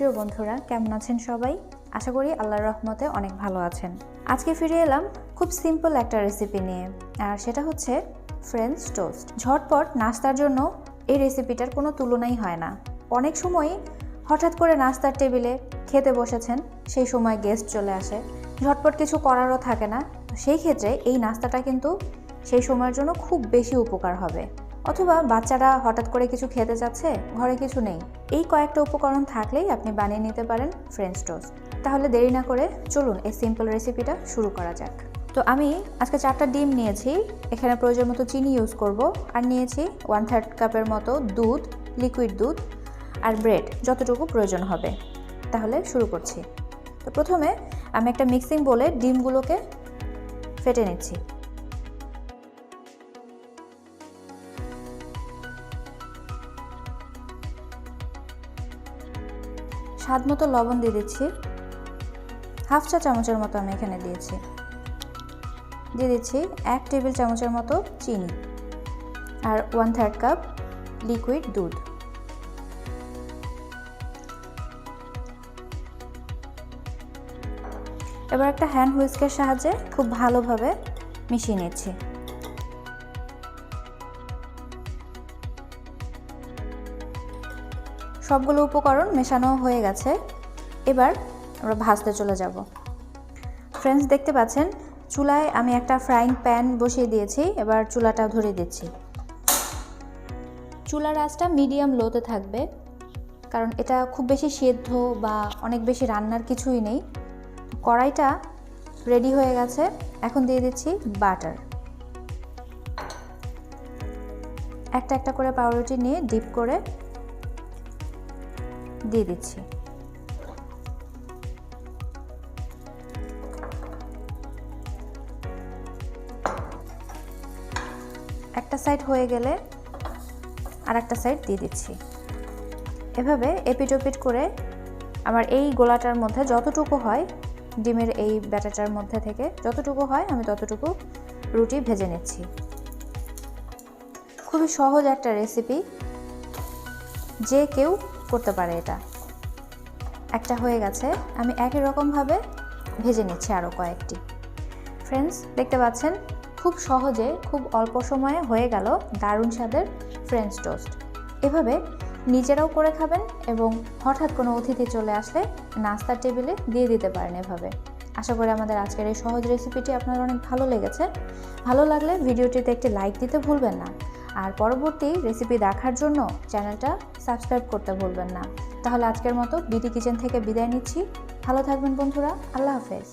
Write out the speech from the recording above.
প্রিয় বন্ধুরা, কেমন আছেন সবাই? আশা করি আল্লাহর রহমতে অনেক ভালো আছেন। আজকে ফিরে এলাম খুব সিম্পল একটা রেসিপি নিয়ে, আর সেটা হচ্ছে ফ্রেঞ্চ টোস্ট। ঝটপট নাস্তার জন্য এই রেসিপিটার কোনো তুলনাই হয় না। অনেক সময়ই হঠাৎ করে নাস্তার টেবিলে খেতে বসেছেন, সেই সময় গেস্ট চলে আসে, ঝটপট কিছু করারও থাকে না। সেই ক্ষেত্রে এই নাস্তাটা কিন্তু সেই সময়ের জন্য খুব বেশি উপকার হবে। অথবা বাচ্চারা হঠাৎ করে কিছু খেতে যাচ্ছে, ঘরে কিছু নেই, এই কয়েকটা উপকরণ থাকলেই আপনি বানিয়ে নিতে পারেন ফ্রেঞ্চ টোস্ট। তাহলে দেরি না করে চলুন এই সিম্পল রেসিপিটা শুরু করা যাক। তো আমি আজকে 4টা ডিম নিয়েছি, এখানে প্রয়োজন মতো চিনি ইউজ করব, আর নিয়েছি 1/3 কাপের মতো দুধ, লিকুইড দুধ, আর ব্রেড যতটুকু প্রয়োজন হবে। তাহলে শুরু করছি। তো প্রথমে আমি একটা মিক্সিং বোলে ডিমগুলোকে ফেটে নিচ্ছি। স্বাদ মতো লবণ দিয়ে দিচ্ছি, 1/2 চা চামচের মতো আমি এখানে দিয়েছি। দিয়ে দিচ্ছি 1 টেবিল চামচের মতো চিনি, আর 1/3 কাপ লিকুইড দুধ। এবার একটা হ্যান্ড হুইস্কের সাহায্যে খুব ভালোভাবে মিশিয়ে নিচ্ছি। সবগুলো উপকরণ মেশানো হয়ে গেছে, এবার আমরা ভাজতে চলে যাব। ফ্রেন্ডস, দেখতে পাচ্ছেন চুলায় আমি একটা ফ্রাইং প্যান বসিয়ে দিয়েছি, এবার চুলাটা ধরিয়ে দিচ্ছি। চুলার আঁচটা মিডিয়াম লোতে থাকবে, কারণ এটা খুব বেশি সেদ্ধ বা অনেক বেশি রান্নার কিছুই নেই। কড়াইটা রেডি হয়ে গেছে, এখন দিয়ে দিচ্ছি বাটার। একটা একটা করে পাউরুটি নিয়ে ডিপ করে দিয়ে দিচ্ছি। একটা সাইড হয়ে গেলে আর একটা সাইড দিয়ে দিচ্ছি। এভাবে এপিট ওপিট করে আমার এই গোলাটার মধ্যে যতটুকু হয়, ডিমের এই ব্যাটারটার মধ্যে থেকে যতটুকু হয় আমি ততটুকু রুটি ভেজে নিচ্ছি। খুবই সহজ একটা রেসিপি, যে কেউ করতে পারে এটা। একটা হয়ে গেছে, আমি একই রকমভাবে ভেজে নিচ্ছি আরও কয়েকটি। ফ্রেন্ডস, দেখতে পাচ্ছেন খুব সহজে খুব অল্প সময়ে হয়ে গেল দারুণ স্বাদের ফ্রেঞ্চ টোস্ট। এভাবে নিজেরাও করে খাবেন এবং হঠাৎ কোনো অতিথি চলে আসলে নাস্তার টেবিলে দিয়ে দিতে পারেন এভাবে। আশা করি আমাদের আজকের এই সহজ রেসিপিটি আপনার অনেক ভালো লেগেছে। ভালো লাগলে ভিডিওটিতে একটি লাইক দিতে ভুলবেন না, আর পরবর্তী রেসিপি দেখার জন্য চ্যানেলটা সাবস্ক্রাইব করতে ভুলবেন না। তাহলে আজকের মতো বিডি কিচেন থেকে বিদায় নিচ্ছি। ভালো থাকবেন বন্ধুরা, আল্লাহ হাফেজ।